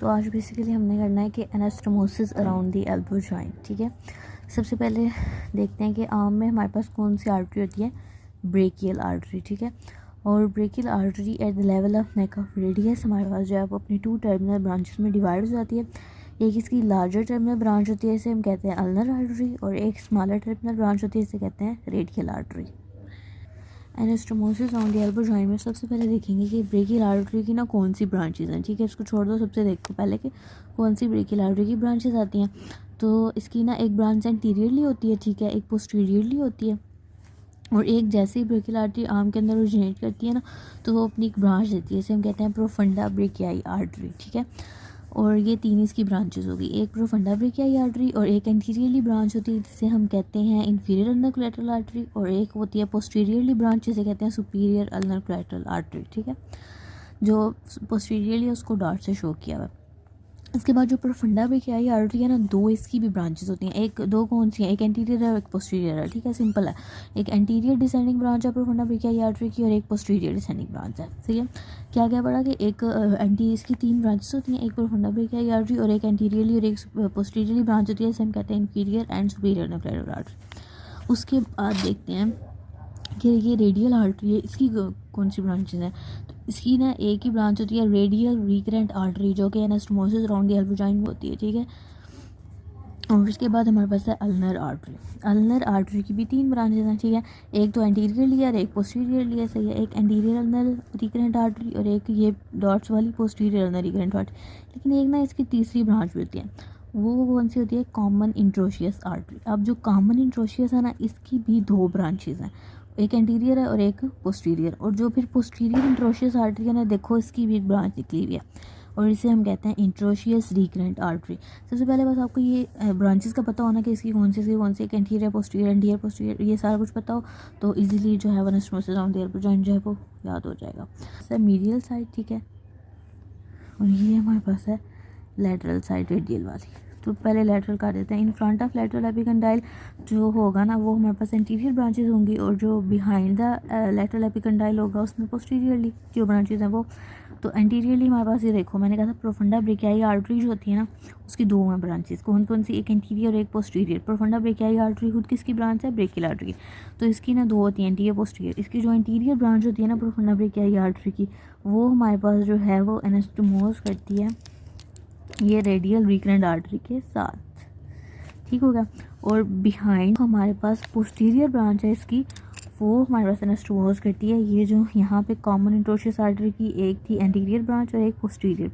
तो आज बेसिकली हमने करना है कि anastomosis around the elbow joint. ठीक है, सबसे पहले देखते हैं कि आर्म में हमारे पास कौन सी आर्टरी होती है, ब्रेकियल आर्टरी। ठीक है, और brachial artery at the level of neck of radius हमारे पास जो है वो अपनी 2 टर्मिनल ब्रांचेस में डिवाइड हो जाती है। एक इसकी लार्जर टर्मिनल ब्रांच होती है, इसे हम कहते हैं अल्नर आर्टरी, और एक स्मॉलर टर्मिनल ब्रांच होती है, इसे कहते हैं radial artery. Anastomosis on the elbow joint में सबसे पहले देखेंगे कि ब्रेकियल आर्टरी की ना कौन सी ब्रांचेस हैं। ठीक है, इसको छोड़ दो, सबसे देखो पहले कि कौन सी ब्रेकियल आर्टरी की ब्रांचेस आती हैं। तो इसकी ना एक ब्रांच एंटीरियरली होती है, ठीक है, एक पोस्टीरियरली होती है, और एक जैसे ही ब्रेकियल आर्टरी आर्म के अंदर ओरिजिनेट करती है ना तो वो अपनी एक ब्रांच देती है, इसे हम कहते हैं प्रोफंडा ब्रेकियाई आर्टरी। ठीक है, और ये 3 इसकी ब्रांचेस होगी, एक प्रोफंडा ब्रेकियाई आर्टरी, और एक एंटीरियरली ब्रांच होती है जिसे हम कहते हैं इंफीरियर अल्नर कोलैटरल आर्टरी, और एक होती है पोस्टीरियरली ब्रांच जिसे कहते हैं सुपीरियर अल्नर कोलैटरल आर्टरी। ठीक है, जो पोस्टीरियरली उसको डॉट से शो किया हुआ है। इसके बाद जो प्रोफंडा ब्रेकियाई आर्टरी है ना, 2 इसकी भी ब्रांचेस होती हैं, एक दो कौन सी हैं, एक एंटीरियर है और एक पोस्टीरियर है। ठीक है, सिंपल है, एक एंटीरियर डिसेंडिंग ब्रांच है प्रोफंडा ब्रेकियाई आर्टरी की, और एक पोस्टीरियर डिसेंडिंग ब्रांच है। ठीक है, क्या क्या पड़ा कि एक इसकी 3 ब्रांचेस होती हैं, एक प्रोफंडा ब्रेकियाई आर्टरी और एक एंटीरियरली और एक पोस्टीरियरली ब्रांच होती है, जिसे हम कहते हैं inferior and superior nuclear artery. उसके बाद देखते हैं कि ये रेडियल आर्टरी है, इसकी कौन सी ब्रांचेस हैं। तो इसकी ना एक ही ब्रांच होती है रेडियल रिकरेंट आर्टरी, जो कि anastomosis around the elbow joint में होती है। ठीक है, और उसके बाद हमारे पास है अल्नर आर्टरी। अल्नर आर्टरी की भी 3 ब्रांचेस हैं। ठीक है, एक तो एंटीरियरली है और एक पोस्टीरियरली है, सही है, एक एंटीरियर अल्नर रिकरेंट आर्टरी और एक ये डॉट्स वाली पोस्टीरियर अल्नर रिकरेंट आर्टरी। लेकिन एक ना इसकी तीसरी ब्रांच भी होती है, वो कौन सी होती है, कॉमन इंट्रोशियस आर्टरी। अब जो कॉमन इंट्रोशियस है ना, इसकी भी 2 ब्रांचेस हैं, एक एंटीरियर है और एक पोस्टीरियर। और जो फिर पोस्टीरियर इंट्रोशियस आर्टरी है ना, देखो इसकी भी एक ब्रांच निकली हुई है, और इसे हम कहते हैं इंट्रोशियस रिकरेंट आर्टरी। सबसे पहले बस आपको ये ब्रांचेस का पता होना कि इसकी कौन सी एक एंटीरियर पोस्टीरियर पोस्टीरियर, ये सारा कुछ पता हो तो इजीली जो है anastomosis around the elbow joint जो है वो याद हो जाएगा। सर मीडियल साइड, ठीक है, और ये हमारे पास है लैटरल साइड रेडियल वाली। तो पहले लेटरल कर देते हैं। In front of lateral epicondyle जो होगा ना, वो हमारे पास एंटीरियर ब्रांचेस होंगी, और जो बिहाइंड द लेटरल एपिकंडाइल होगा उसमें पोस्टीरियरली जो ब्रांचेस हैं वो। तो एंटीरियरली हमारे पास ये देखो, मैंने कहा था प्रोफंडा ब्रेकियाई आर्टरी जो होती है ना, उसकी 2 हैं ब्रांचेस, कौन कौन सी, एक एंटीरियर और एक पोस्टीरियर। प्रोफंडा ब्रेकियाई आर्टरी खुद किसकी ब्रांच है, ब्रेकियल आर्टरी की, तो इसकी ना 2 होती हैं, एंटीरियर पोस्टीरियर। इसकी जो एंटीरियर ब्रांच होती है ना प्रोफंडा ब्रेकियाई आर्टरी की, वो हमारे पास जो है वो एनास्टोमोस करती है ये रेडियल रिकरेंट आर्टरी के साथ। ठीक हो गया, और बिहाइंड हमारे पास पोस्टीरियर ब्रांच है इसकी, वो हमारे पास एनास्टोमोस करती है ये जो यहाँ पे कॉमन इंट्रोशियस आर्टरी की एक थी एंटीरियर ब्रांच और एक पोस्टीरियर